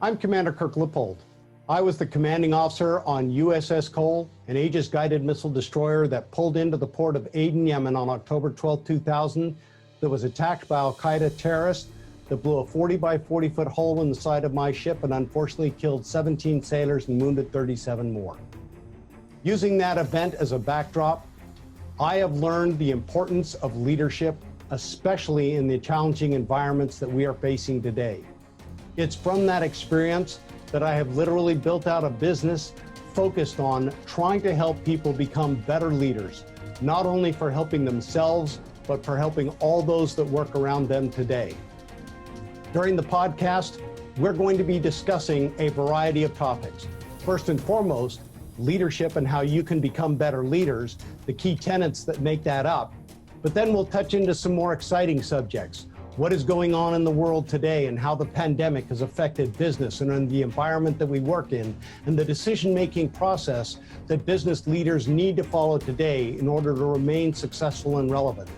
I'm Commander Kirk Lippold. I was the commanding officer on USS Cole, an Aegis-guided missile destroyer that pulled into the port of Aden, Yemen on October 12, 2000, that was attacked by Al-Qaeda terrorists that blew a 40 by 40-foot hole in the side of my ship and unfortunately killed 17 sailors and wounded 37 more. Using that event as a backdrop, I have learned the importance of leadership, especially in the challenging environments that we are facing today. It's from that experience that I have literally built out a business focused on trying to help people become better leaders, not only for helping themselves, but for helping all those that work around them today. During the podcast, we're going to be discussing a variety of topics. First and foremost, leadership and how you can become better leaders, the key tenets that make that up. But then we'll touch into some more exciting subjects. What is going on in the world today and how the pandemic has affected business and in the environment that we work in, and the decision-making process that business leaders need to follow today in order to remain successful and relevant.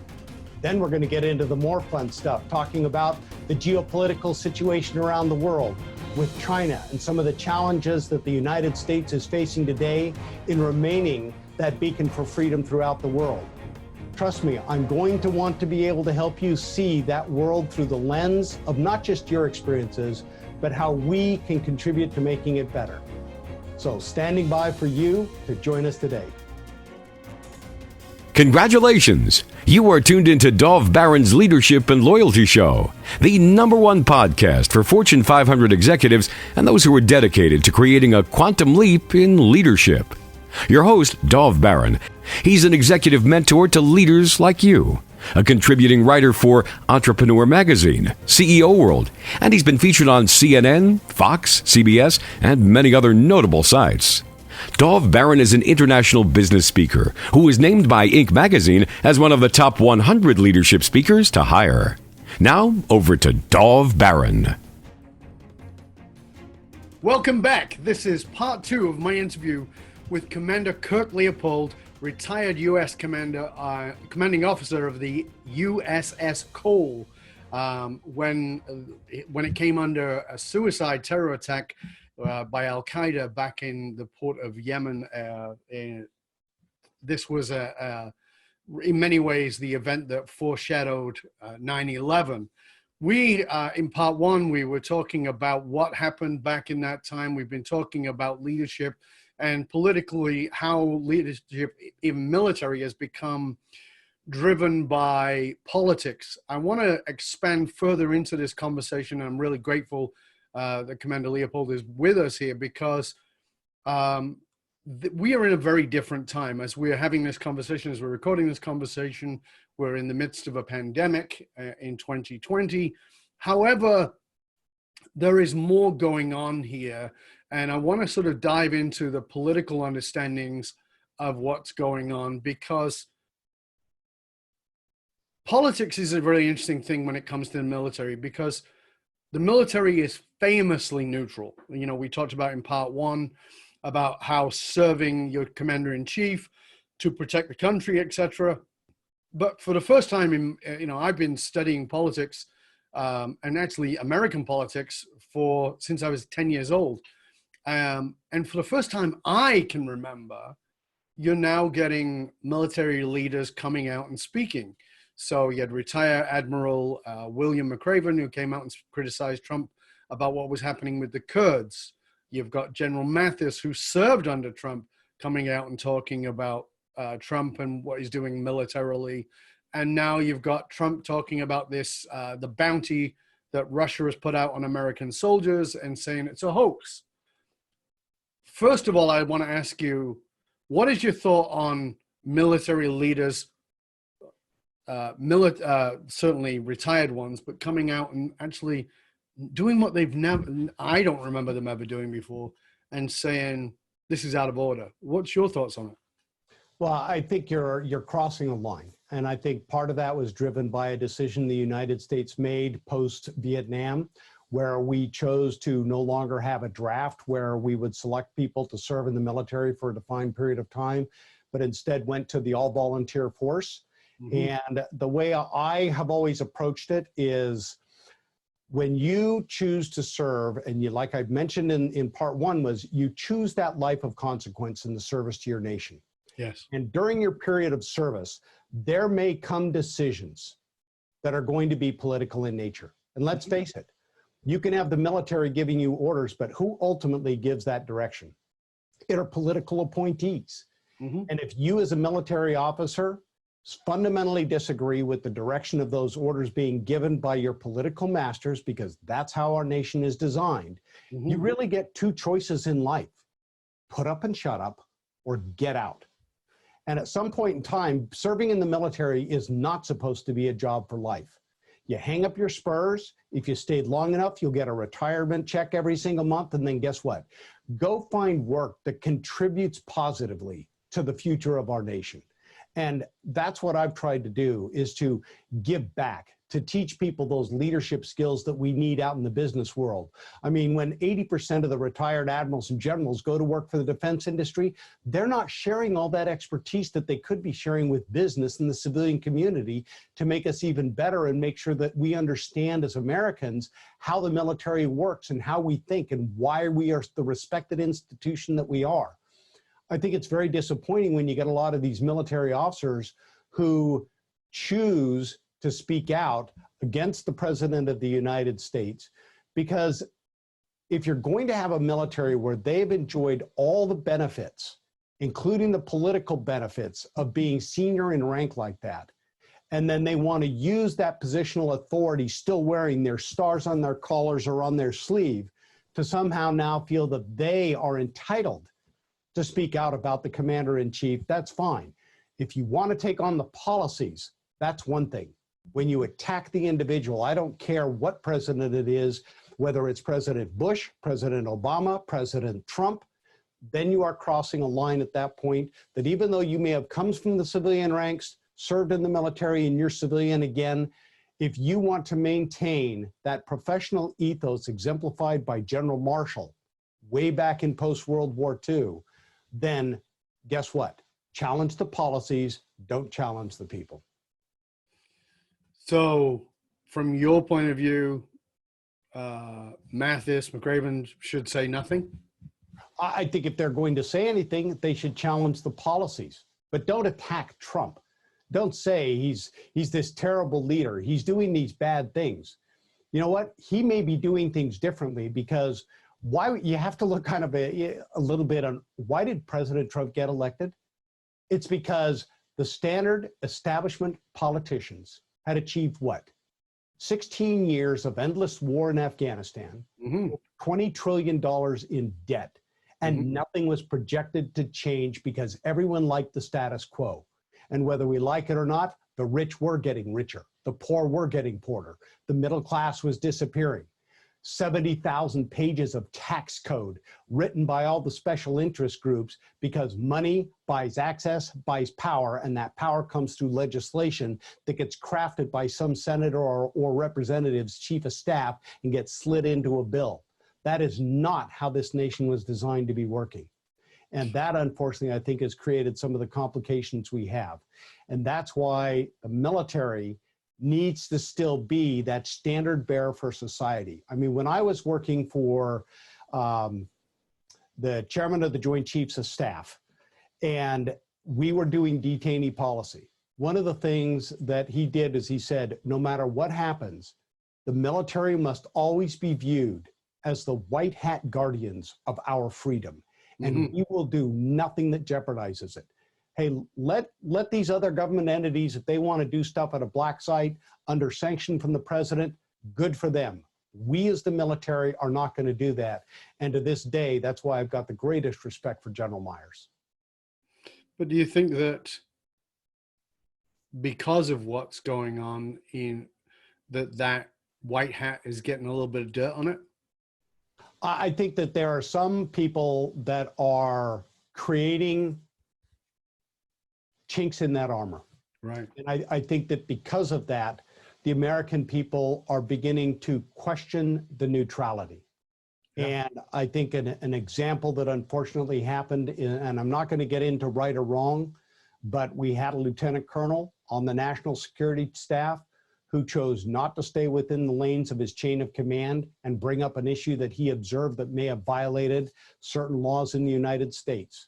Then we're going to get into the more fun stuff, talking about the geopolitical situation around the world with China and some of the challenges that the United States is facing today in remaining that beacon for freedom throughout the world. Trust me, I'm going to want to be able to help you see that world through the lens of not just your experiences, but how we can contribute to making it better. So standing by for you to join us today. Congratulations! You are tuned into Dov Baron's Leadership and Loyalty Show, the #1 podcast for Fortune 500 executives and those who are dedicated to creating a quantum leap in leadership. Your host, Dov Baron. He's an executive mentor to leaders like you, a contributing writer for Entrepreneur Magazine, CEO World, and he's been featured on CNN, Fox, CBS, and many other notable sites. Dov Baron is an international business speaker who was named by Inc. magazine as one of the top 100 leadership speakers to hire. Now, over to Dov Baron. Welcome back. This is part 2 of my interview with Commander Kirk Lippold, retired U.S. commanding officer of the USS Cole, when it came under a suicide terror attack by Al-Qaeda back in the port of Yemen. This was in many ways the event that foreshadowed 9/11. We, in part 1, we were talking about what happened back in that time. We've been talking about leadership and politically how leadership in military has become driven by politics. I want to expand further into this conversation. I'm really grateful that Commander Lippold is with us here because we are in a very different time. As we're having this conversation, as we're recording this conversation, we're in the midst of a pandemic in 2020. However, there is more going on here. And I want to sort of dive into the political understandings of what's going on, because politics is a really interesting thing when it comes to the military, because the military is famously neutral. You know, we talked about in part 1 about how serving your commander-in-chief to protect the country, etc. But for the first time I've been studying politics and actually American politics since I was 10 years old. And for the first time I can remember, you're now getting military leaders coming out and speaking. So you had retired Admiral William McRaven, who came out and criticized Trump about what was happening with the Kurds. You've got General Mathis, who served under Trump, coming out and talking about Trump and what he's doing militarily. And now you've got Trump talking about this, the bounty that Russia has put out on American soldiers and saying it's a hoax. First of all, I want to ask you, what is your thought on military leaders, certainly retired ones, but coming out and actually doing what they've never, I don't remember them ever doing before, and saying this is out of order? What's your thoughts on it? Well, I think you're crossing a line. And I think part of that was driven by a decision the United States made post-Vietnam, where we chose to no longer have a draft where we would select people to serve in the military for a defined period of time, but instead went to the all-volunteer force. Mm-hmm. And the way I have always approached it is when you choose to serve, and you, like I mentioned in part one, was you choose that life of consequence in the service to your nation. Yes. And during your period of service, there may come decisions that are going to be political in nature. And let's face it, you can have the military giving you orders, but who ultimately gives that direction? It are political appointees. And if you as a military officer fundamentally disagree with the direction of those orders being given by your political masters, because that's how our nation is designed, you really get two choices in life: put up and shut up, or get out. And at some point in time, serving in the military is not supposed to be a job for life. You hang up your spurs. If you stayed long enough, you'll get a retirement check every single month. And then guess what? Go find work that contributes positively to the future of our nation. And that's what I've tried to do, is to give back, to teach people those leadership skills that we need out in the business world. I mean, when 80% of the retired admirals and generals go to work for the defense industry, they're not sharing all that expertise that they could be sharing with business and the civilian community to make us even better and make sure that we understand as Americans how the military works and how we think and why we are the respected institution that we are. I think it's very disappointing when you get a lot of these military officers who choose to speak out against the President of the United States, because if you're going to have a military where they've enjoyed all the benefits, including the political benefits of being senior in rank like that, and then they want to use that positional authority, still wearing their stars on their collars or on their sleeve, to somehow now feel that they are entitled to speak out about the commander-in-chief, that's fine. If you want to take on the policies, that's one thing. When you attack the individual, I don't care what president it is, whether it's President Bush, President Obama, President Trump, then you are crossing a line at that point that even though you may have come from the civilian ranks, served in the military, and you're civilian again, if you want to maintain that professional ethos exemplified by General Marshall way back in post-World War II, then guess what? Challenge the policies, don't challenge the people. So from your point of view, Mathis, McRaven should say nothing? I think if they're going to say anything, they should challenge the policies, but don't attack Trump. Don't say he's this terrible leader. He's doing these bad things. You know what? He may be doing things differently, because why you have to look kind of a little bit on why did President Trump get elected? It's because the standard establishment politicians had achieved what? 16 years of endless war in Afghanistan, $20 trillion in debt, and nothing was projected to change because everyone liked the status quo. And whether we like it or not, the rich were getting richer, the poor were getting poorer, the middle class was disappearing. 70,000 pages of tax code written by all the special interest groups, because money buys access, buys power, and that power comes through legislation that gets crafted by some senator or representative's chief of staff and gets slid into a bill. That is not how this nation was designed to be working. And that, unfortunately, I think has created some of the complications we have. And that's why the military needs to still be that standard bearer for society. I mean, when I was working for the chairman of the Joint Chiefs of Staff, and we were doing detainee policy, one of the things that he did is he said, no matter what happens, the military must always be viewed as the white hat guardians of our freedom. And we will do nothing that jeopardizes it. Hey, let these other government entities, if they want to do stuff at a black site under sanction from the president, good for them. We as the military are not going to do that. And to this day, that's why I've got the greatest respect for General Myers. But do you think that because of what's going on in that white hat is getting a little bit of dirt on it? I think that there are some people that are creating chinks in that armor. Right. And I think that because of that, the American people are beginning to question the neutrality. Yeah. And I think an example that unfortunately happened, and I'm not going to get into right or wrong, but we had a lieutenant colonel on the national security staff who chose not to stay within the lanes of his chain of command and bring up an issue that he observed that may have violated certain laws in the United States.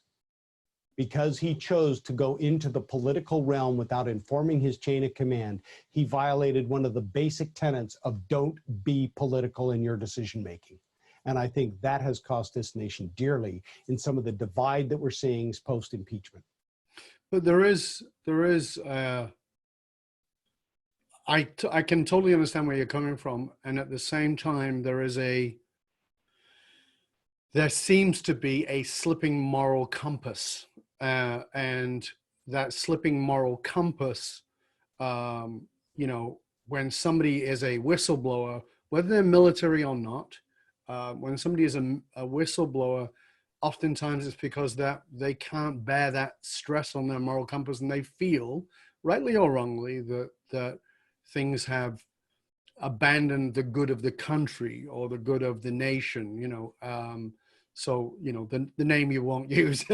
Because he chose to go into the political realm without informing his chain of command, he violated one of the basic tenets of don't be political in your decision-making. And I think that has cost this nation dearly in some of the divide that we're seeing post-impeachment. But I can totally understand where you're coming from. And at the same time, there seems to be a slipping moral compass. And that slipping moral compass, you know, when somebody is a whistleblower, whether they're military or not, when somebody is a whistleblower, oftentimes it's because that they can't bear that stress on their moral compass, and they feel, rightly or wrongly, that things have abandoned the good of the country or the good of the nation, you know. So, you know, the name you won't use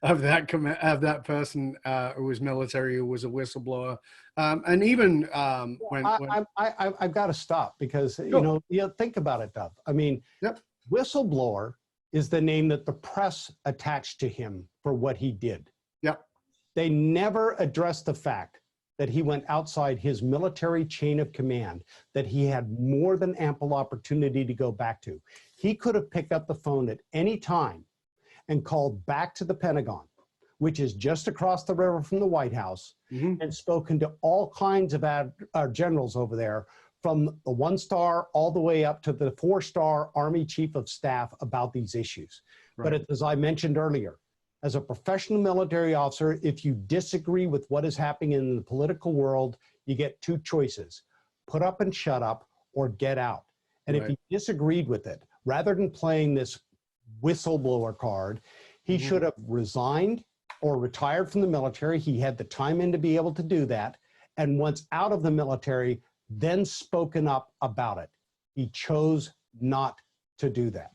of that person who was military, who was a whistleblower, and even when I've got to stop because you know, think about it, Dov. I mean, yep. Whistleblower is the name that the press attached to him for what he did. Yep. They never addressed the fact that he went outside his military chain of command, that he had more than ample opportunity to go back to. He could have picked up the phone at any time and called back to the Pentagon, which is just across the river from the White House, and spoken to all kinds of our generals over there, from the 1-star all the way up to the 4-star Army Chief of Staff about these issues. Right. But as I mentioned earlier, as a professional military officer, if you disagree with what is happening in the political world, you get two choices: put up and shut up, or get out. And if he disagreed with it, rather than playing this whistleblower card, he should have resigned or retired from the military. He had the time in to be able to do that. And once out of the military, then spoken up about it. He chose not to do that.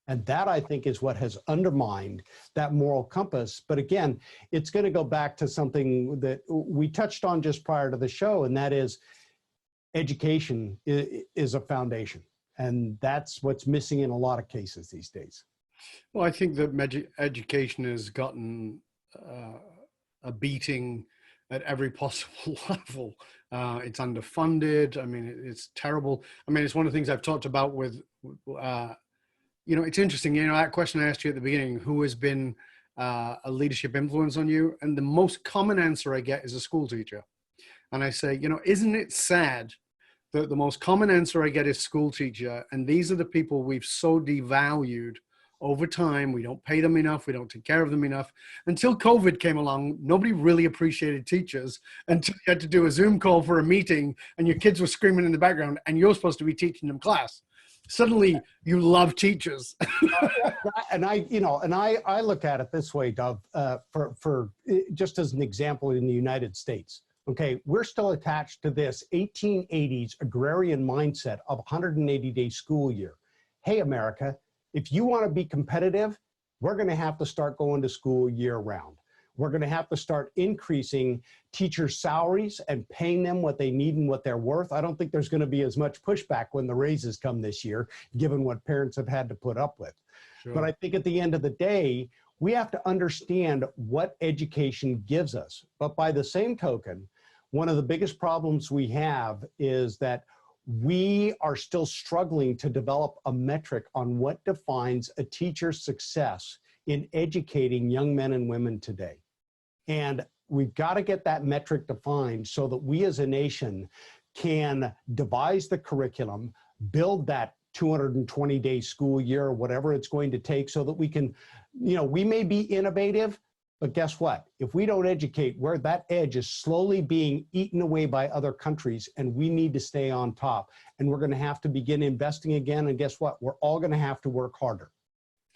And that, I think, is what has undermined that moral compass. But again, it's going to go back to something that we touched on just prior to the show, and that is education is a foundation. And that's what's missing in a lot of cases these days. Well, I think that education has gotten a beating at every possible level. It's underfunded. I mean, it's terrible. I mean, it's one of the things I've talked about with, you know, it's interesting, you know, that question I asked you at the beginning, who has been a leadership influence on you? And the most common answer I get is a school teacher. And I say, you know, isn't it sad that the most common answer I get is school teacher? And these are the people we've so devalued over time. We don't pay them enough. We don't take care of them enough. Until COVID came along, nobody really appreciated teachers until you had to do a Zoom call for a meeting and your kids were screaming in the background and you're supposed to be teaching them class. Suddenly you love teachers. And I look at it this way, Dov, for just as an example in the United States. Okay, we're still attached to this 1880s agrarian mindset of 180-day school year. Hey, America, if you want to be competitive, we're going to have to start going to school year round. We're going to have to start increasing teachers' salaries and paying them what they need and what they're worth. I don't think there's going to be as much pushback when the raises come this year, given what parents have had to put up with. Sure. But I think at the end of the day, we have to understand what education gives us. But by the same token, one of the biggest problems we have is that we are still struggling to develop a metric on what defines a teacher's success in educating young men and women today. And we've got to get that metric defined so that we as a nation can devise the curriculum, build that 220-day school year or whatever it's going to take so that we can, you know, we may be innovative, but guess what? If we don't educate, where that edge is slowly being eaten away by other countries, and we need to stay on top. And we're going to have to begin investing again. And guess what? We're all going to have to work harder.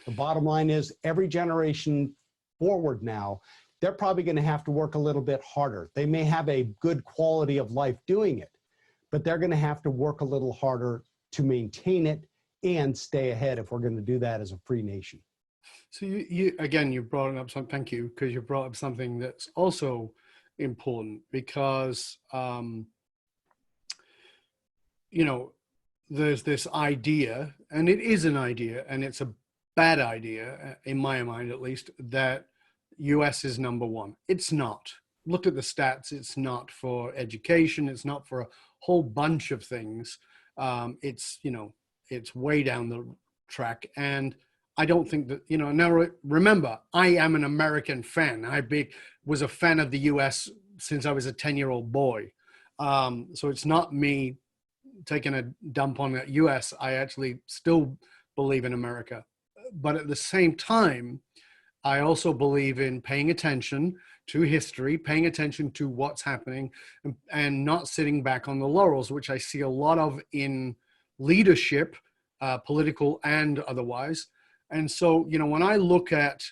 The bottom line is every generation forward now, they're probably going to have to work a little bit harder. They may have a good quality of life doing it, but they're going to have to work a little harder to maintain it and stay ahead if we're going to do that as a free nation. So you brought up something, thank you, because you brought up something that's also important because you know, there's this idea, and it is an idea, and it's a bad idea, in my mind at least, that US is number one. It's not. Look at the stats. It's not for education. It's not for a whole bunch of things. It's, you know, it's way down the track. And I don't think that, you know, now remember, I am an American fan. Was a fan of the US since I was a 10-year-old boy. So it's not me taking a dump on the US. I actually still believe in America. But at the same time, I also believe in paying attention to history, paying attention to what's happening, and not sitting back on the laurels, which I see a lot of in leadership, political and otherwise. And so, you know, when I look at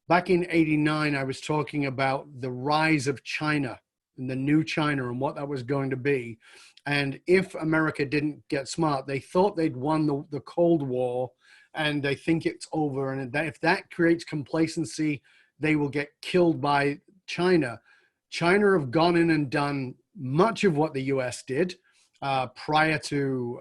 back in '89, I was talking about the rise of China and the new China and what that was going to be. And if America didn't get smart, they thought they'd won the Cold War, and they think it's over. And if that creates complacency, they will get killed by China. China have gone in and done much of what the US did prior to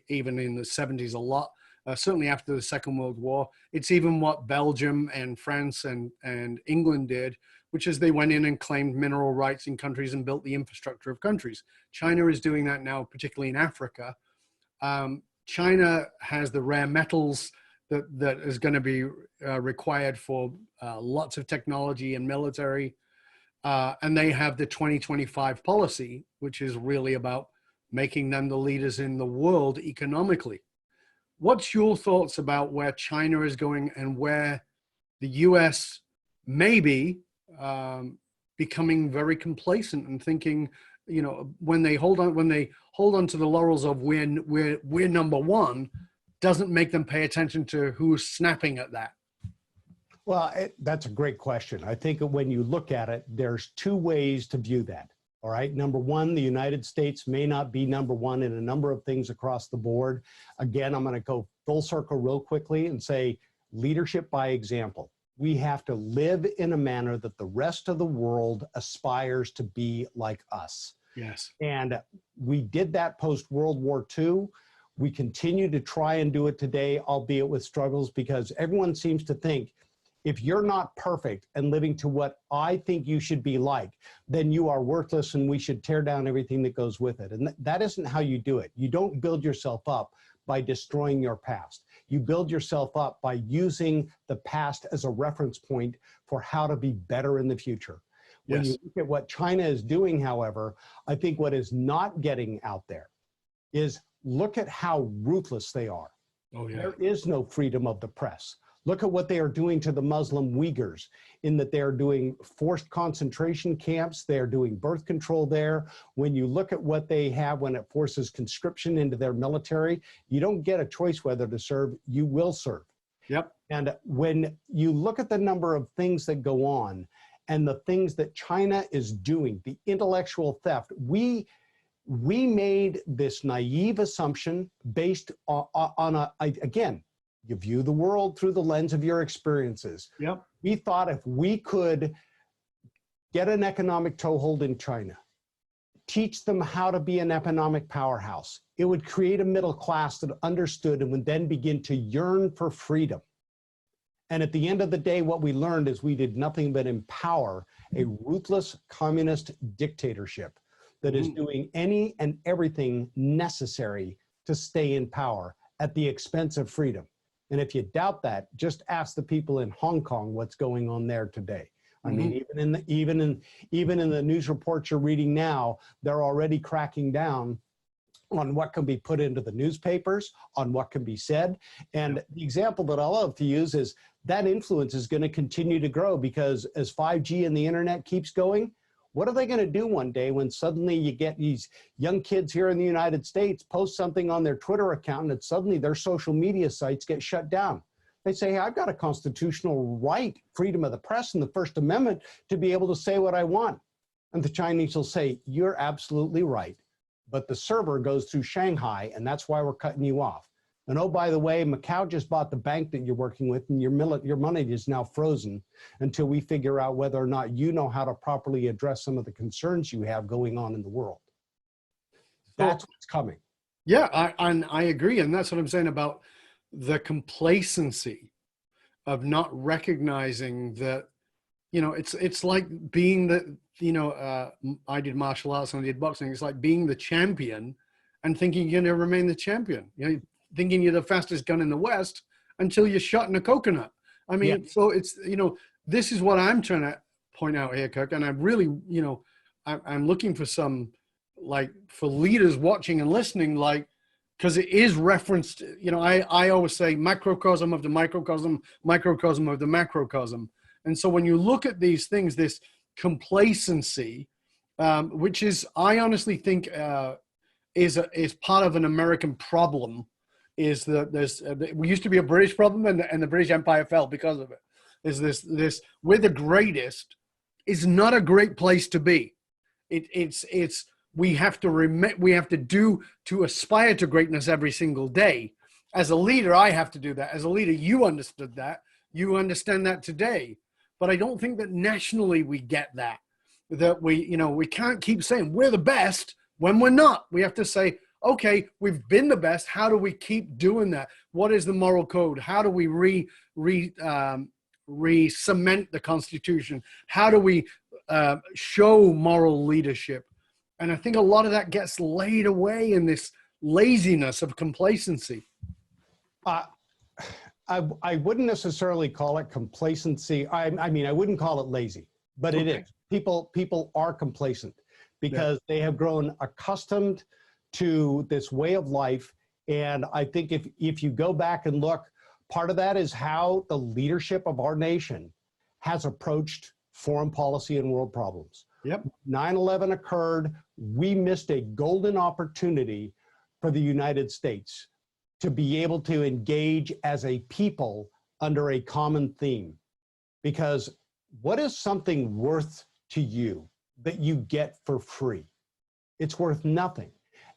even in the 70s, a lot, certainly after the Second World War. It's even what Belgium and France and England did, which is they went in and claimed mineral rights in countries and built the infrastructure of countries. China is doing that now, particularly in Africa. China has the rare metals that is going to be required for lots of technology and military. And they have the 2025 policy, which is really about making them the leaders in the world economically. What's your thoughts about where China is going and where the US may be becoming very complacent and thinking, you know, when they hold on to the laurels of we're number one, doesn't make them pay attention to who's snapping at that? Well, that's a great question. I think when you look at it, there's two ways to view that. All right. Number one, the United States may not be number one in a number of things across the board. Again, I'm going to go full circle real quickly and say leadership by example. We have to live in a manner that the rest of the world aspires to be like us. Yes. And we did that post World War II. We continue to try and do it today, albeit with struggles, because everyone seems to think if you're not perfect and living to what I think you should be like, then you are worthless and we should tear down everything that goes with it. And that isn't how you do it. You don't build yourself up by destroying your past. You build yourself up by using the past as a reference point for how to be better in the future. When Yes. you look at what China is doing, however, I think what is not getting out there is look at how ruthless they are. Oh, yeah. There is no freedom of the press. Look at what they are doing to the Muslim Uyghurs in that they're doing forced concentration camps. They're doing birth control there. When you look at what they have when it forces conscription into their military, you don't get a choice whether to serve, you will serve. Yep. And when you look at the number of things that go on and the things that China is doing, the intellectual theft, we made this naive assumption based again, you view the world through the lens of your experiences. Yep. We thought if we could get an economic toehold in China, teach them how to be an economic powerhouse, it would create a middle class that understood and would then begin to yearn for freedom. And at the end of the day, what we learned is we did nothing but empower a ruthless communist dictatorship that is doing any and everything necessary to stay in power at the expense of freedom. And if you doubt that, just ask the people in Hong Kong what's going on there today. I mean, even in the news reports you're reading now, they're already cracking down on what can be put into the newspapers, on what can be said. And the example that I love to use is that influence is going to continue to grow because as 5G and the internet keeps going, what are they going to do one day when suddenly you get these young kids here in the United States post something on their Twitter account and suddenly their social media sites get shut down? They say, hey, I've got a constitutional right, freedom of the press and the First Amendment to be able to say what I want. And the Chinese will say, you're absolutely right. But the server goes through Shanghai and that's why we're cutting you off. And oh, by the way, Macau just bought the bank that you're working with and your money is now frozen until we figure out whether or not you know how to properly address some of the concerns you have going on in the world. That's what's coming. Yeah, I agree. And that's what I'm saying about the complacency of not recognizing that, it's like being I did martial arts and I did boxing. It's like being the champion and thinking you're going to remain the champion, thinking you're the fastest gun in the West until you're shot in a coconut. I mean, Yeah. so it's, this is what I'm trying to point out here, Kirk. And I really, I'm looking for some, like, for leaders watching and listening, like, because it is referenced, I always say macrocosm of the microcosm, microcosm of the macrocosm. And so when you look at these things, this complacency, which is, I honestly think, is part of an American problem, is that we used to be a British problem, and the British Empire fell because of it. Is this we're the greatest is not a great place to be. It's we have to aspire to greatness every single day. As a leader, I have to do that. As a leader, you understood that. You understand that today. But I don't think that nationally we get that. That we can't keep saying we're the best when we're not. We have to say, okay, we've been the best. How do we keep doing that? What is the moral code? How do we re-cement the Constitution? How do we show moral leadership? And I think a lot of that gets laid away in this laziness of complacency. I wouldn't necessarily call it complacency. I mean, I wouldn't call it lazy, but it is. People are complacent because they have grown accustomed to this way of life. And I think if you go back and look, part of that is how the leadership of our nation has approached foreign policy and world problems. Yep. 9/11 occurred. We missed a golden opportunity for the United States to be able to engage as a people under a common theme. Because what is something worth to you that you get for free? It's worth nothing.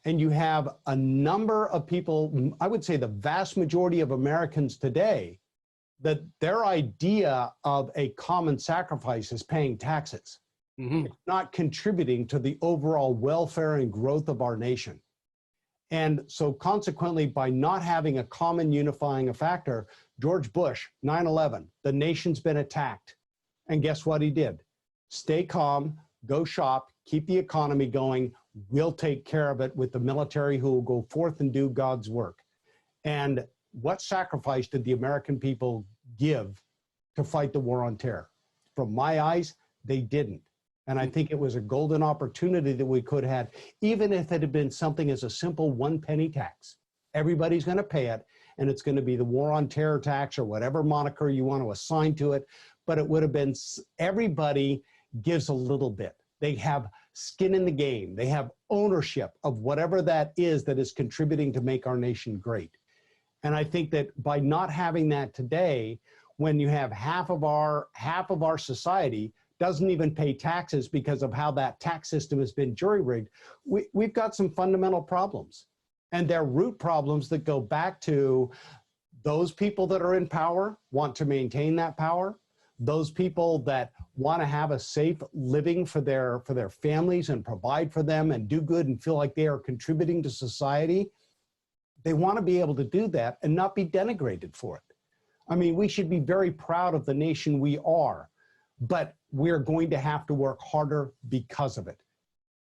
And you have a number of people, I would say the vast majority of Americans today, that their idea of a common sacrifice is paying taxes. Mm-hmm. It's not contributing to the overall welfare and growth of our nation. And so consequently, by not having a common unifying factor, George Bush, 9/11, the nation's been attacked. And guess what he did? Stay calm, go shop, keep the economy going. We'll take care of it with the military who will go forth and do God's work. And what sacrifice did the American people give to fight the war on terror? From my eyes, they didn't. And I think it was a golden opportunity that we could have, even if it had been something as a simple 1 penny tax. Everybody's going to pay it, and it's going to be the war on terror tax or whatever moniker you want to assign to it. But it would have been, everybody gives a little bit. They have skin in the game. They have ownership of whatever that is contributing to make our nation great. And I think that by not having that today, when you have half of our society doesn't even pay taxes because of how that tax system has been jury-rigged, we've got some fundamental problems. And they're root problems that go back to those people that are in power want to maintain that power, those people that want to have a safe living for their families and provide for them and do good and feel like they are contributing to society. They want to be able to do that and not be denigrated for it. I mean, we should be very proud of the nation we are, but we're going to have to work harder because of it.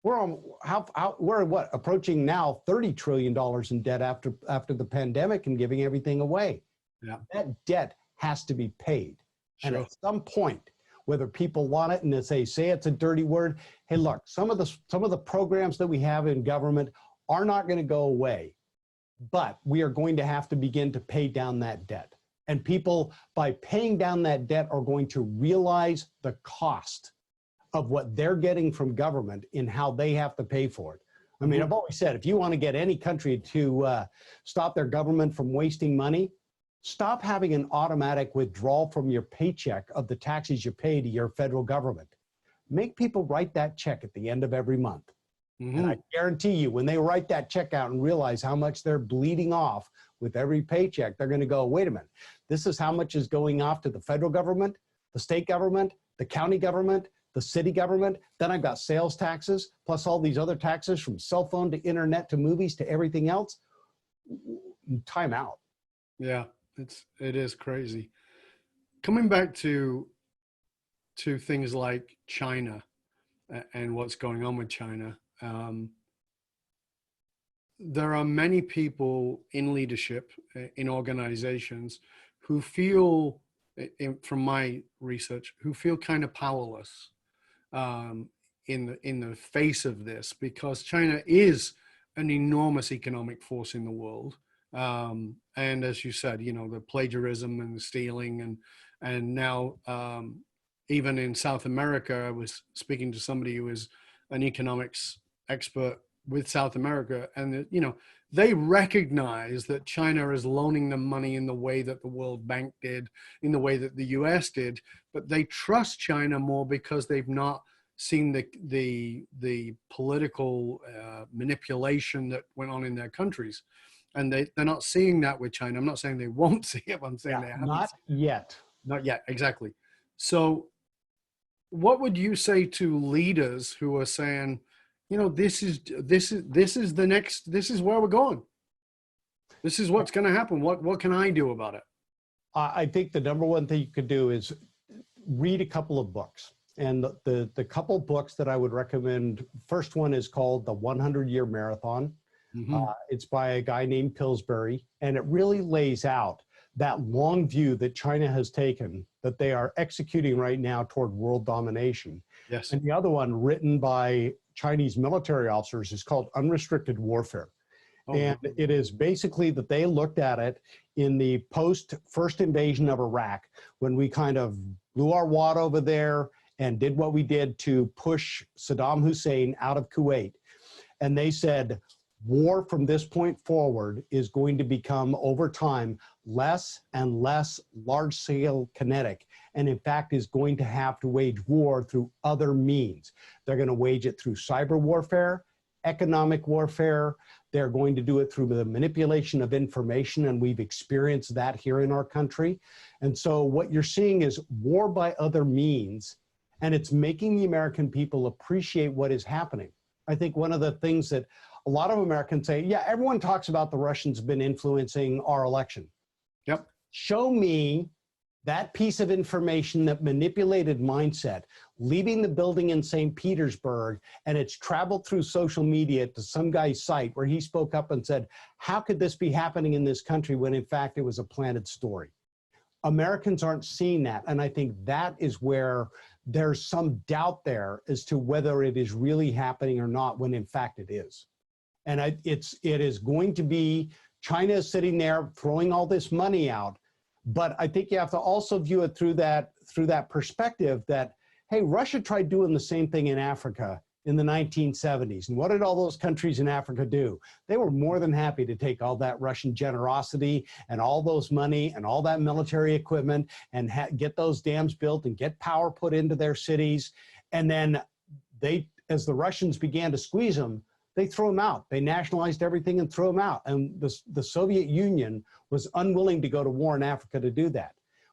We're approaching now $30 trillion in debt after the pandemic and giving everything away. Yeah. That debt has to be paid. Sure. And at some point, whether people want it and they say it's a dirty word, hey, look, some of the programs that we have in government are not going to go away, but we are going to have to begin to pay down that debt. And people, by paying down that debt, are going to realize the cost of what they're getting from government in how they have to pay for it. I mean, I've always said, if you want to get any country to stop their government from wasting money, stop having an automatic withdrawal from your paycheck of the taxes you pay to your federal government. Make people write that check at the end of every month. Mm-hmm. And I guarantee you, when they write that check out and realize how much they're bleeding off with every paycheck, they're going to go, wait a minute, this is how much is going off to the federal government, the state government, the county government, the city government, then I've got sales taxes, plus all these other taxes from cell phone to internet to movies to everything else. Time out. Yeah, it is crazy. Coming back to things like China and what's going on with China, there are many people in leadership in organizations who feel, from my research, who feel kind of powerless in the face of this, because China is an enormous economic force in the world. And as you said, the plagiarism and the stealing, and now even in South America, I was speaking to somebody who is an economics expert with South America, and they recognize that China is loaning them money in the way that the World Bank did, in the way that the US did, but they trust China more because they've not seen the political manipulation that went on in their countries. And they're not seeing that with China. I'm not saying they won't see it, but I'm saying they haven't. Not yet. Not yet, exactly. So what would you say to leaders who are saying, this is the next, this is where we're going. This is what's going to happen. What can I do about it? I think the number one thing you could do is read a couple of books. And the couple books that I would recommend, first one is called The 100-Year Marathon. Mm-hmm. It's by a guy named Pillsbury, and it really lays out that long view that China has taken, that they are executing right now toward world domination. Yes. And the other one, written by Chinese military officers, is called Unrestricted Warfare. Oh. And it is basically that they looked at it in the post-first invasion of Iraq, when we kind of blew our wad over there and did what we did to push Saddam Hussein out of Kuwait. And they said, war from this point forward is going to become, over time, less and less large-scale kinetic, and in fact is going to have to wage war through other means. They're going to wage it through cyber warfare, economic warfare. They're going to do it through the manipulation of information, and we've experienced that here in our country. And so what you're seeing is war by other means, and it's making the American people appreciate what is happening. I think one of the things that a lot of Americans say, yeah, everyone talks about the Russians have been influencing our election. Yep. Show me that piece of information, that manipulated mindset, leaving the building in St. Petersburg, and it's traveled through social media to some guy's site where he spoke up and said, how could this be happening in this country when in fact it was a planted story? Americans aren't seeing that. And I think that is where there's some doubt there as to whether it is really happening or not, when in fact it is. And it is going to be, China is sitting there throwing all this money out. But I think you have to also view it through that perspective that, hey, Russia tried doing the same thing in Africa in the 1970s. And what did all those countries in Africa do? They were more than happy to take all that Russian generosity and all those money and all that military equipment and get those dams built and get power put into their cities. And then as the Russians began to squeeze them, they threw them out. They nationalized everything and threw them out. And the Soviet Union was unwilling to go to war in Africa to do that.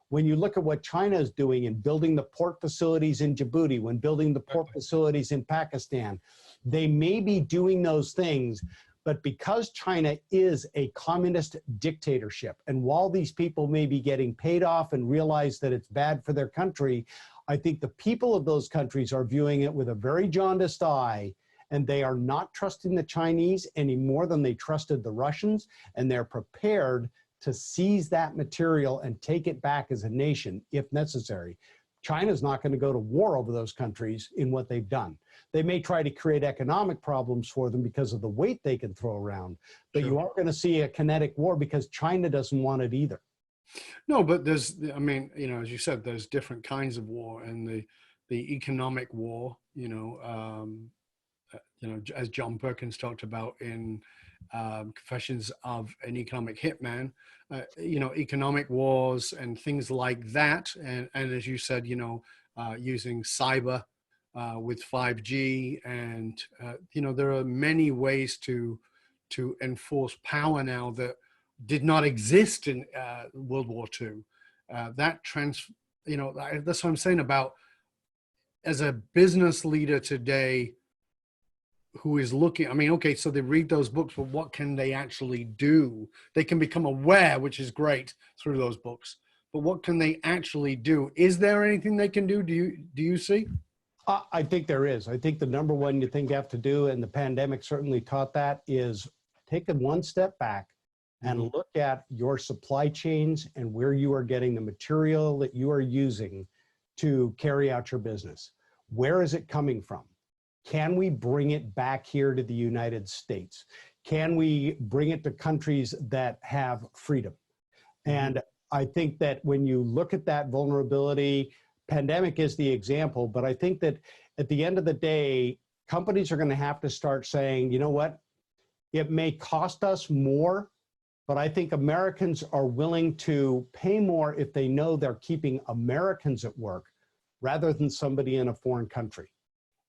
When you look at what China is doing in building the port facilities in Djibouti, when building the port facilities in Pakistan, they may be doing those things, but because China is a communist dictatorship, and while these people may be getting paid off and realize that it's bad for their country, I think the people of those countries are viewing it with a very jaundiced eye, and they are not trusting the Chinese any more than they trusted the Russians, and they're prepared to seize that material and take it back as a nation if necessary. China's not going to go to war over those countries in what they've done. They may try to create economic problems for them because of the weight they can throw around, but sure, you aren't going to see a kinetic war because China doesn't want it either. No, but there's, I mean, as you said, there's different kinds of war, and the economic war, as John Perkins talked about in Confessions of an Economic Hitman, economic wars and things like that. And as you said, using cyber with 5G, and, there are many ways to enforce power now that did not exist in World War II. That's what I'm saying about as a business leader today who is looking, I mean, okay, so they read those books, but what can they actually do? They can become aware, which is great through those books, but what can they actually do? Is there anything they can do? Do you see? I think there is. I think the number one you have to do, and the pandemic certainly taught that, is take a one step back and look at your supply chains and where you are getting the material that you are using to carry out your business. Where is it coming from? Can we bring it back here to the United States? Can we bring it to countries that have freedom? And I think that when you look at that vulnerability, pandemic is the example, but I think that at the end of the day, companies are going to have to start saying, you know what, it may cost us more, but I think Americans are willing to pay more if they know they're keeping Americans at work rather than somebody in a foreign country.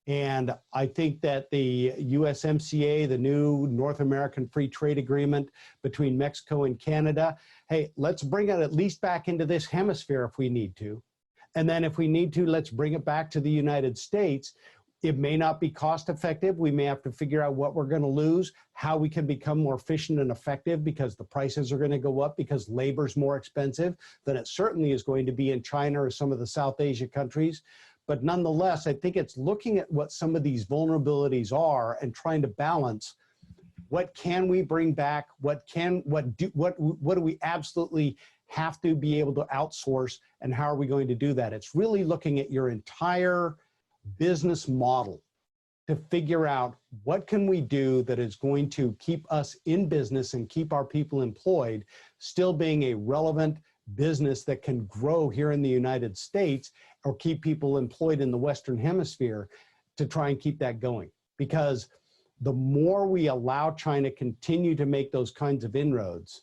And I think that the USMCA, the new North American Free Trade Agreement between Mexico and Canada, hey, let's bring it at least back into this hemisphere if we need to. And then if we need to, let's bring it back to the United States. It may not be cost effective. We may have to figure out what we're going to lose, how we can become more efficient and effective because the prices are going to go up because labor's more expensive than it certainly is going to be in China or some of the South Asia countries. But nonetheless, I think it's looking at what some of these vulnerabilities are and trying to balance what can we bring back, what do we absolutely have to be able to outsource, and how are we going to do that? It's really looking at your entire business model to figure out what can we do that is going to keep us in business and keep our people employed, still being a relevant business that can grow here in the United States or keep people employed in the Western Hemisphere to try and keep that going. Because the more we allow China continue to make those kinds of inroads,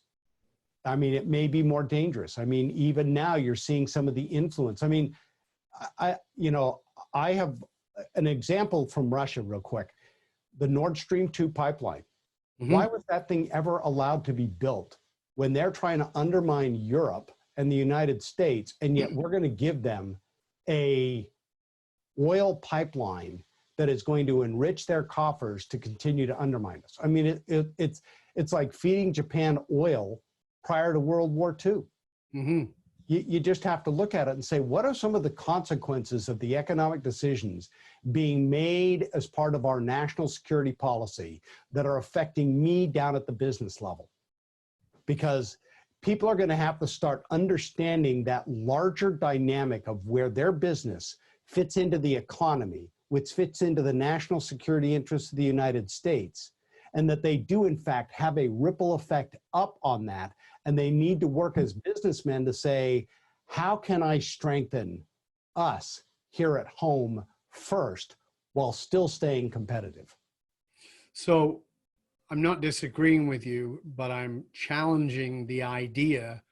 I mean, it may be more dangerous. I mean, even now you're seeing some of the influence. I mean, I have an example from Russia real quick. The Nord Stream 2 pipeline. Why was that thing ever allowed to be built when they're trying to undermine Europe and the United States, and yet we're going to give them a oil pipeline that is going to enrich their coffers to continue to undermine us? I mean, it's like feeding Japan oil prior to World War II. You just have to look at it and say, what are some of the consequences of the economic decisions being made as part of our national security policy that are affecting me down at the business level? Because people are going to have to start understanding that larger dynamic of where their business fits into the economy, which fits into the national security interests of the United States, and that they do in fact have a ripple effect up on that. And they need to work as businessmen to say, how can I strengthen us here at home first while still staying competitive? So I'm not disagreeing with you, but I'm challenging the idea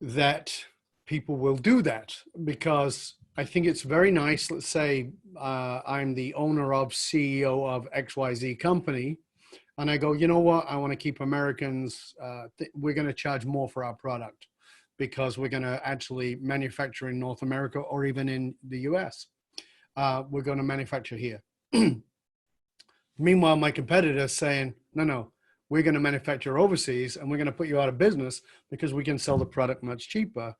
that people will do that, because I think it's very nice. Let's say I'm the owner of CEO of XYZ company, and I go, you know what, I want to keep Americans, we're going to charge more for our product because we're going to actually manufacture in North America or even in the US. We're going to manufacture here. Meanwhile, my competitor's saying, no, we're going to manufacture overseas and we're going to put you out of business because we can sell the product much cheaper.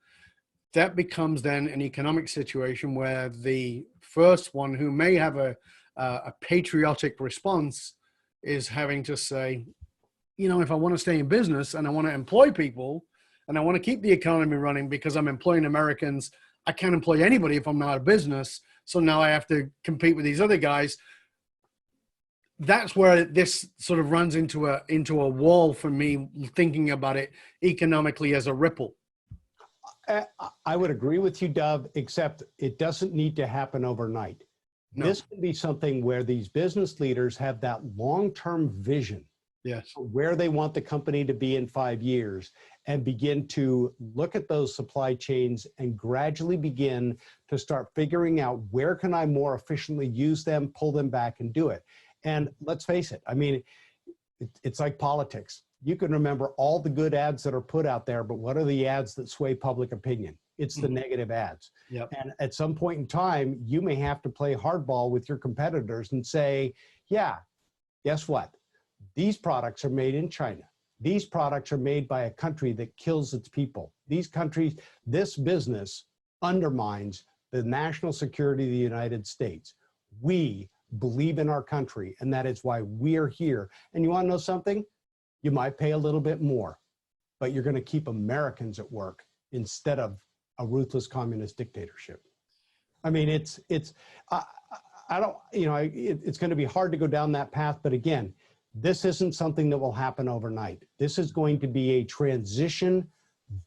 That becomes then an economic situation where the first one, who may have a patriotic response, is having to say, you know, if I want to stay in business and I want to employ people and I want to keep the economy running because I'm employing Americans, I can't employ anybody if I'm not a business. So now I have to compete with these other guys. That's where this sort of runs into a wall for me, thinking about it economically as a ripple. I would agree with you, Dov, except it doesn't need to happen overnight. No. This can be something where these business leaders have that long-term vision, yes, where they want the company to be in 5 years, and begin to look at those supply chains and gradually begin to start figuring out where can I more efficiently use them, pull them back, and do it. And let's face it, I mean, it's like politics. You can remember all the good ads that are put out there, but what are the ads that sway public opinion? It's the negative ads. Yep. And at some point in time, you may have to play hardball with your competitors and say, yeah, guess what? These products are made in China. These products are made by a country that kills its people. These countries, this business undermines the national security of the United States. We believe in our country, and that is why we're here. And you want to know something? You might pay a little bit more, but you're going to keep Americans at work instead of a ruthless communist dictatorship. I mean, I don't, you know, it's going to be hard to go down that path. But again, this isn't something that will happen overnight. This is going to be a transition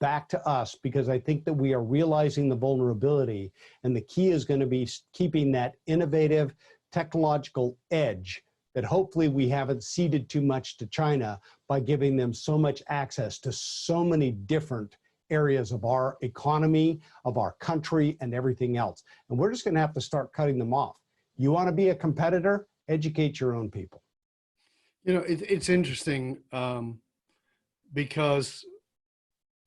back to us, because I think that we are realizing the vulnerability, and the key is going to be keeping that innovative technological edge that hopefully we haven't ceded too much to China by giving them so much access to so many different areas of our economy, of our country, and everything else. And we're just going to have to start cutting them off. You want to be a competitor? Educate your own people. You know, it's interesting because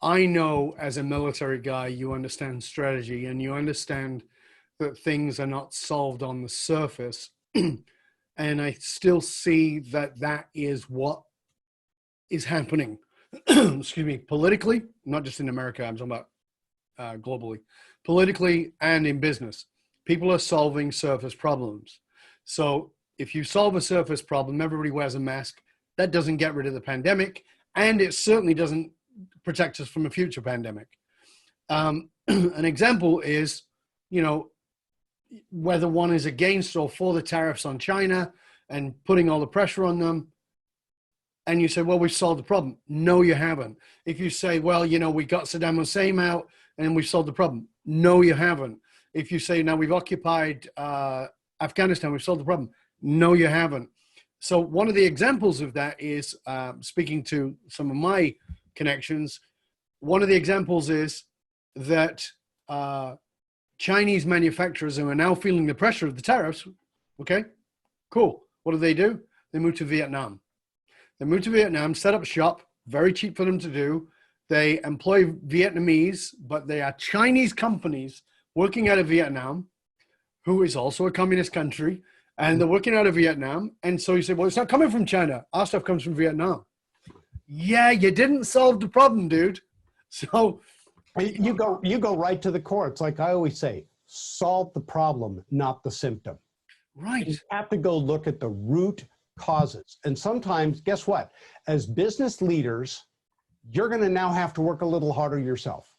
I know as a military guy, you understand strategy and you understand that things are not solved on the surface. And I still see that that is what is happening, excuse me, politically, not just in America, I'm talking about globally, politically and in business. People are solving surface problems. So if you solve a surface problem, everybody wears a mask. That doesn't get rid of the pandemic, and it certainly doesn't protect us from a future pandemic. An example is, you know, whether one is against or for the tariffs on China and putting all the pressure on them. And you say, well, we've solved the problem. No, you haven't. If you say, well, you know, we got Saddam Hussein out and we've solved the problem. No, you haven't. If you say, now we've occupied Afghanistan, we've solved the problem. No, you haven't. So one of the examples of that is, speaking to some of my connections, one of the examples is that Chinese manufacturers who are now feeling the pressure of the tariffs, okay, cool. What do? They move to Vietnam. They move to Vietnam, set up shop, very cheap for them to do. They employ Vietnamese, but they are Chinese companies working out of Vietnam, who is also a communist country, and they're working out of Vietnam. And so you say, well, it's not coming from China. Our stuff comes from Vietnam. Yeah, you didn't solve the problem, dude. So you go right to the core. It's like I always say, solve the problem, not the symptom. Right. You have to go look at the root causes. And sometimes, guess what? As business leaders, you're going to now have to work a little harder yourself.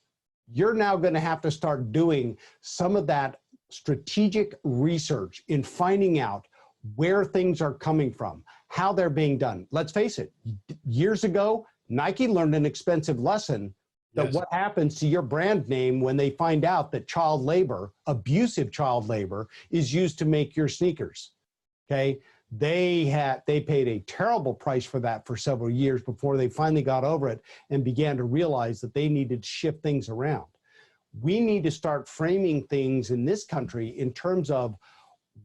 You're now going to have to start doing some of that strategic research in finding out where things are coming from, how they're being done. Let's face it, years ago, Nike learned an expensive lesson that what happens to your brand name when they find out that child labor, abusive child labor, is used to make your sneakers. Okay, they paid a terrible price for that for several years before they finally got over it and began to realize that they needed to shift things around. We need to start framing things in this country in terms of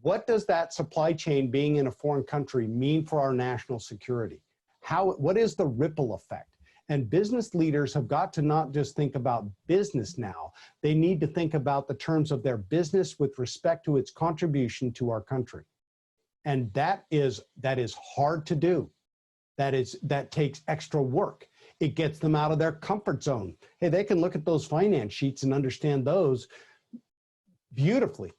what does that supply chain being in a foreign country mean for our national security? What is the ripple effect? And business leaders have got to not just think about business now. They need to think about the terms of their business with respect to its contribution to our country. And that is hard to do. That takes extra work. It gets them out of their comfort zone. Hey, they can look at those finance sheets and understand those beautifully.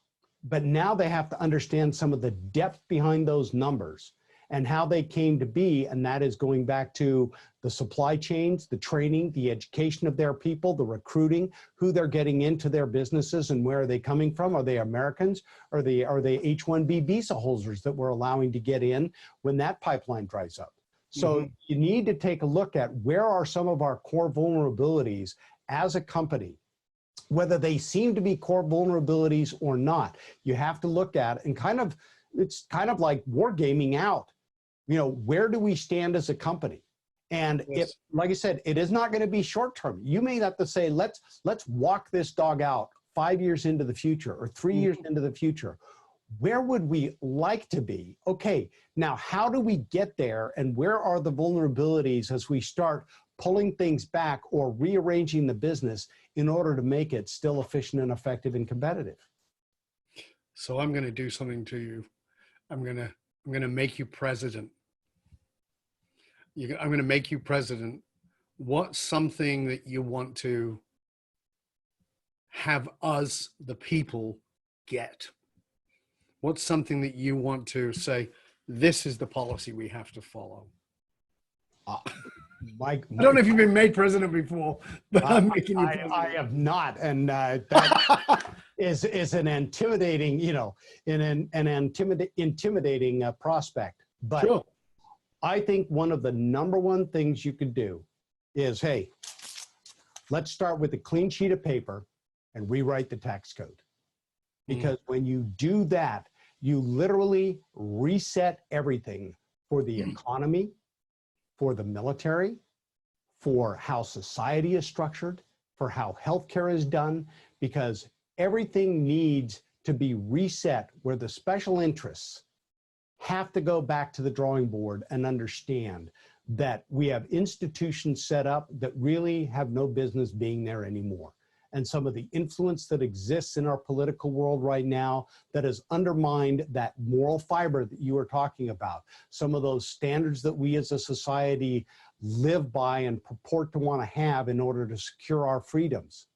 But now they have to understand some of the depth behind those numbers and how they came to be, and that is going back to the supply chains, the training, the education of their people, the recruiting, who they're getting into their businesses and where are they coming from? Are they Americans? Are they H-1B visa holders that we're allowing to get in when that pipeline dries up? So you need to take a look at where are some of our core vulnerabilities as a company, whether they seem to be core vulnerabilities or not. You have to look at and it's kind of like wargaming out. You know, where do we stand as a company? And if, like I said, it is not going to be short term. You may have to say, let's walk this dog out 5 years into the future or 3 years into the future. Where would we like to be? Okay, now how do we get there, and where are the vulnerabilities as we start pulling things back or rearranging the business in order to make it still efficient and effective and competitive. So I'm going to do something to you. I'm going to make you president. I'm going to make you president. What's something that you want to have us, the people, get? What's something that you want to say, this is the policy we have to follow? I don't know if you've been made president before, but I'm making you president. I have not. And that is an intimidating, intimidating prospect. But sure. I think one of the number one things you could do is, hey, let's start with a clean sheet of paper and rewrite the tax code. Because when you do that, you literally reset everything for the economy, for the military, for how society is structured, for how healthcare is done, because everything needs to be reset where the special interests have to go back to the drawing board and understand that we have institutions set up that really have no business being there anymore. And some of the influence that exists in our political world right now that has undermined that moral fiber that you were talking about, some of those standards that we as a society live by and purport to want to have in order to secure our freedoms.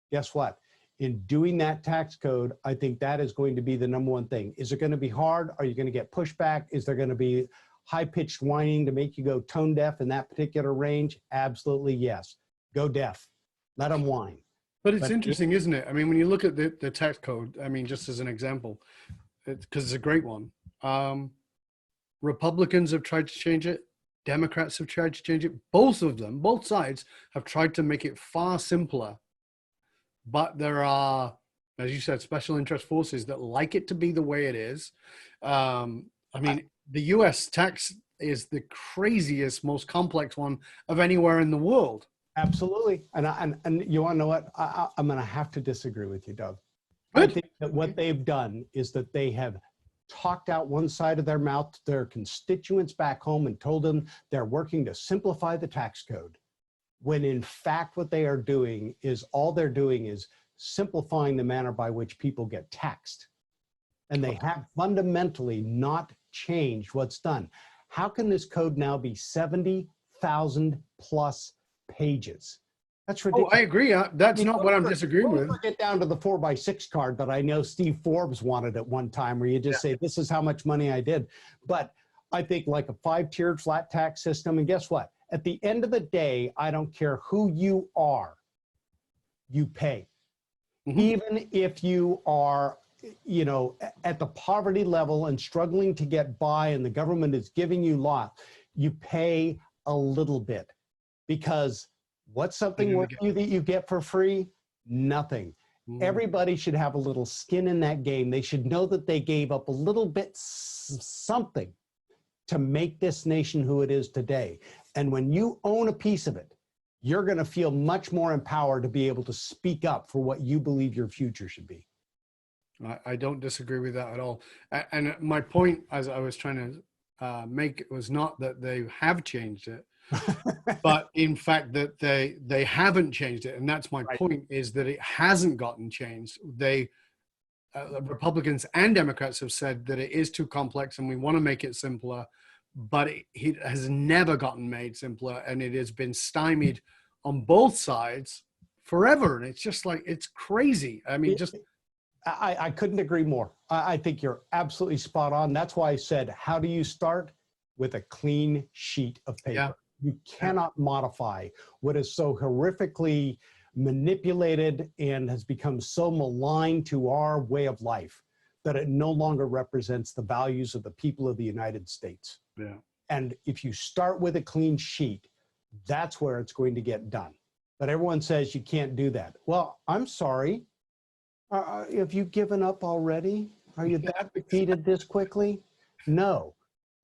Guess what? In doing that tax code, I think that is going to be the number one thing. Is it going to be hard? Are you going to get pushback? Is there going to be high-pitched whining to make you go tone deaf in that particular range? Absolutely yes. Go deaf. Let them whine. But it's interesting, isn't it? I mean, when you look at the tax code, I mean, just as an example, because it's a great one. Republicans have tried to change it. Democrats have tried to change it. Both of them, both sides have tried to make it far simpler. But there are, as you said, special interest forces that like it to be the way it is. I mean, the U.S. tax is the craziest, most complex one of anywhere in the world. Absolutely. And you want to know what? I'm going to have to disagree with you, Doug. Good. I think that what they've done is that they have talked out one side of their mouth to their constituents back home and told them they're working to simplify the tax code. When in fact, what they are doing is all they're doing is simplifying the manner by which people get taxed. And they have fundamentally not changed what's done. How can this code now be 70,000 plus pages? That's ridiculous. Oh, I agree. That's not what I'm disagreeing with. Get down to the 4x6 card that I know Steve Forbes wanted at one time, where you just say, this is how much money I did. But I think like a 5-tiered flat tax system. And guess what? At the end of the day, I don't care who you are, you pay. Mm-hmm. Even if you are, at the poverty level and struggling to get by and the government is giving you lots, you pay a little bit. Because what's something worth you that you get for free? Nothing. Everybody should have a little skin in that game. They should know that they gave up a little bit something to make this nation who it is today. And when you own a piece of it, you're going to feel much more empowered to be able to speak up for what you believe your future should be. I don't disagree with that at all. And my point, as I was trying to make, was not that they have changed it, but in fact that they haven't changed it. And that's my point, is that it hasn't gotten changed. Republicans and Democrats have said that it is too complex and we want to make it simpler, but it has never gotten made simpler, and it has been stymied on both sides forever. And it's just like, it's crazy. I mean, I couldn't agree more. I think you're absolutely spot on. That's why I said, how do you start? With a clean sheet of paper. Yeah. You cannot modify what is so horrifically manipulated and has become so malign to our way of life that it no longer represents the values of the people of the United States. Yeah. And if you start with a clean sheet, that's where it's going to get done. But everyone says you can't do that. Well, I'm sorry. Have you given up already? Are you that defeated this quickly? No.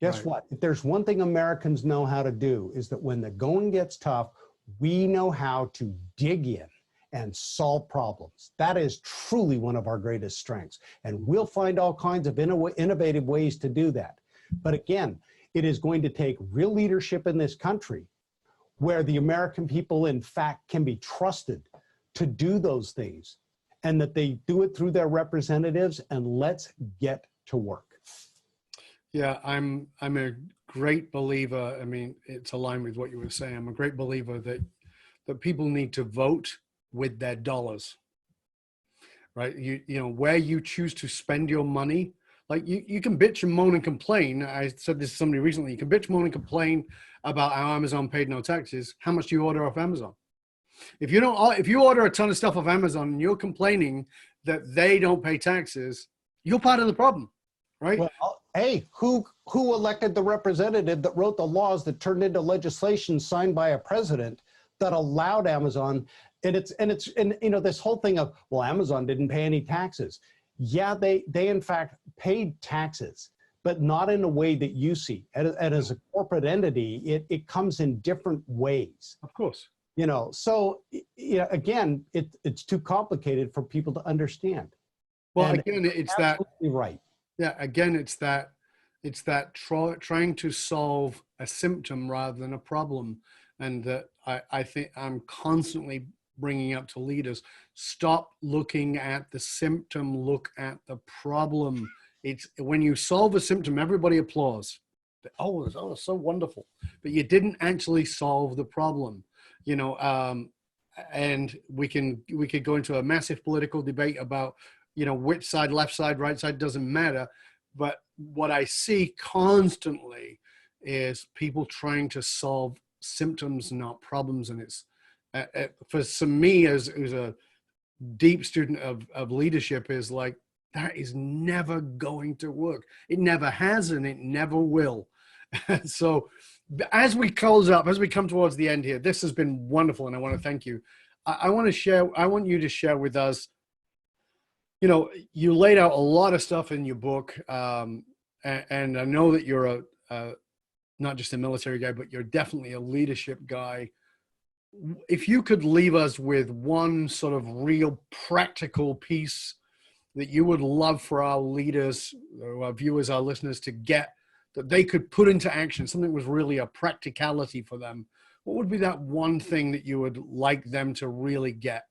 Guess what? If there's one thing Americans know how to do, is that when the going gets tough, we know how to dig in and solve problems. That is truly one of our greatest strengths. And we'll find all kinds of innovative ways to do that. But again, it is going to take real leadership in this country where the American people, in fact, can be trusted to do those things, and that they do it through their representatives, and let's get to work. Yeah, I'm a great believer. I mean, it's aligned with what you were saying. I'm a great believer that people need to vote with their dollars, right? You know, where you choose to spend your money. Like you can bitch and moan and complain. I said this to somebody recently. You can bitch, moan, and complain about how Amazon paid no taxes. How much do you order off Amazon? If you order a ton of stuff off Amazon and you're complaining that they don't pay taxes, you're part of the problem, right? Well, hey, who elected the representative that wrote the laws that turned into legislation signed by a president that allowed Amazon? And you know, this whole thing of, well, Amazon didn't pay any taxes. Yeah, they in fact paid taxes, but not in a way that you see. And as a corporate entity, it comes in different ways. Of course. You know, so you know, again, it's too complicated for people to understand. Well, And again, it's that. Right. Yeah, again, it's that trying to solve a symptom rather than a problem. And that I think I'm constantly bringing up to leaders, stop looking at the symptom, look at the problem. It's when you solve a symptom, everybody applauds. Oh, so wonderful. But you didn't actually solve the problem, you know, and we could go into a massive political debate about, you know, which side, left side, right side, doesn't matter. But what I see constantly is people trying to solve symptoms, not problems. And it's for me as a deep student of leadership, is like, that is never going to work. It never has, and it never will. So as we close up, as we come towards the end here, this has been wonderful. And I want to thank you. I want you to share with us, you know, you laid out a lot of stuff in your book. And I know that you're not just a military guy, but you're definitely a leadership guy. If you could leave us with one sort of real practical piece that you would love for our leaders, or our viewers, our listeners to get, that they could put into action, something that was really a practicality for them, what would be that one thing that you would like them to really get?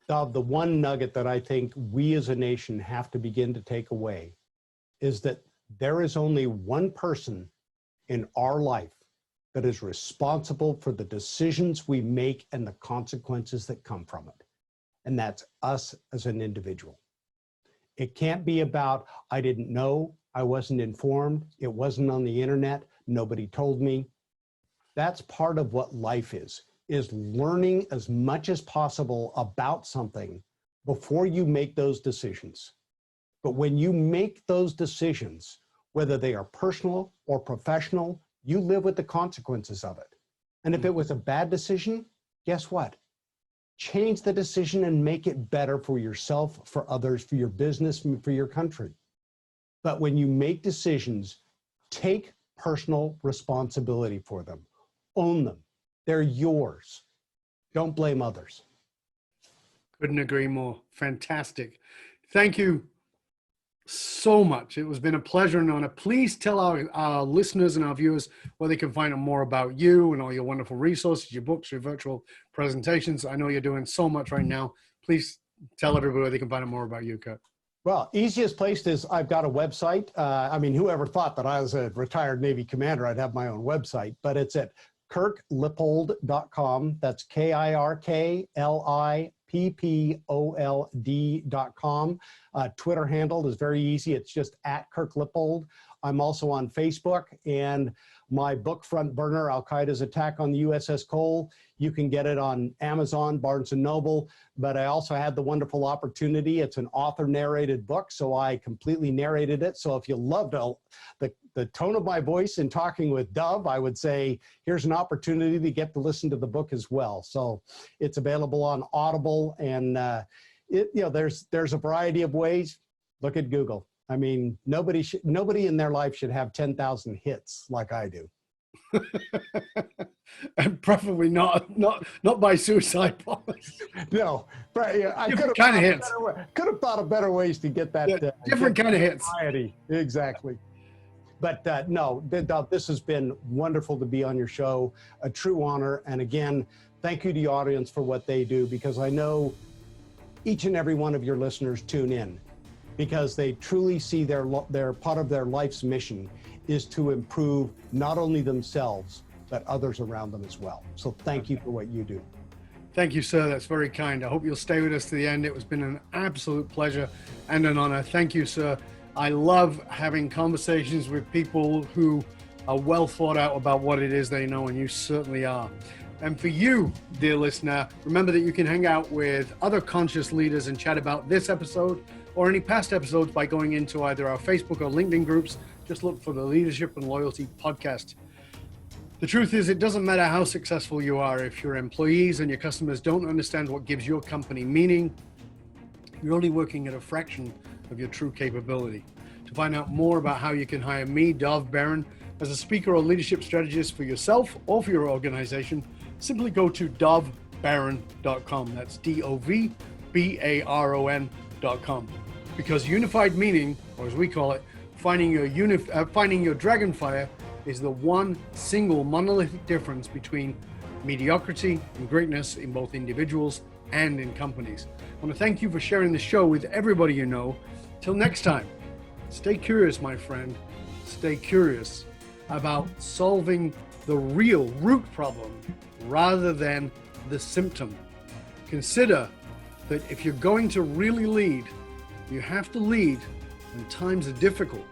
The one nugget that I think we as a nation have to begin to take away is that there is only one person in our life that is responsible for the decisions we make and the consequences that come from it. And that's us as an individual. It can't be about, I didn't know, I wasn't informed, it wasn't on the internet, nobody told me. That's part of what life is learning as much as possible about something before you make those decisions. But when you make those decisions, whether they are personal or professional, you live with the consequences of it. And if it was a bad decision, guess what? Change the decision and make it better for yourself, for others, for your business, for your country. But when you make decisions, take personal responsibility for them. Own them. They're yours. Don't blame others. Couldn't agree more. Fantastic. Thank you so much. It has been a pleasure and honor. Please tell our listeners and our viewers where they can find out more about you and all your wonderful resources, your books, your virtual presentations. I know you're doing so much right now. Please tell everybody where they can find out more about you, Kirk. Well, easiest place is I've got a website. I mean, whoever thought that I was a retired Navy commander, I'd have my own website, but it's at kirklippold.com. That's KirkLippold.com. Twitter handle is very easy. It's just at Kirk Lippold. I'm also on Facebook, and my book, Front Burner, Al-Qaeda's Attack on the USS Cole, you can get it on Amazon, Barnes & Noble, but I also had the wonderful opportunity. It's an author-narrated book, so I completely narrated it. So if you loved the tone of my voice in talking with Dove, I would say here's an opportunity to get to listen to the book as well. So it's available on Audible, and there's a variety of ways. Look at Google. I mean, nobody in their life should have 10,000 hits like I do. And preferably not by suicide bombers. No, but I could have thought of better ways to get that. Yeah, different kind of hits. Exactly. But no, this has been wonderful to be on your show, a true honor. And again, Thank you to the audience for what they do, because I know each and every one of your listeners tune in because they truly see their part of their life's mission is to improve not only themselves, but others around them as well. So thank you for what you do. Thank you, sir. That's very kind. I hope you'll stay with us to the end. It has been an absolute pleasure and an honor. Thank you, sir. I love having conversations with people who are well thought out about what it is they know, and you certainly are. And for you, dear listener, remember that you can hang out with other conscious leaders and chat about this episode or any past episodes by going into either our Facebook or LinkedIn groups. Just look for the Leadership and Loyalty Podcast. The truth is, it doesn't matter how successful you are. If your employees and your customers don't understand what gives your company meaning, you're only working at a fraction of your true capability. To find out more about how you can hire me, Dov Baron, as a speaker or leadership strategist for yourself or for your organization, simply go to dovbaron.com. That's DOVBARON.com. Because unified meaning, or as we call it, finding your dragonfire, is the one single monolithic difference between mediocrity and greatness in both individuals and in companies. I want to thank you for sharing the show with everybody you know. Till next time, stay curious, my friend. Stay curious about solving the real root problem rather than the symptom. Consider that if you're going to really lead, you have to lead when times are difficult.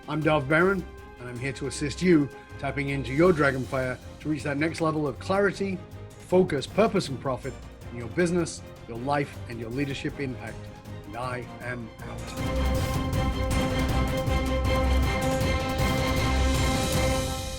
I'm Dov Baron, and I'm here to assist you tapping into your dragonfire to reach that next level of clarity, focus, purpose, and profit in your business, your life, and your leadership impact. And I am out.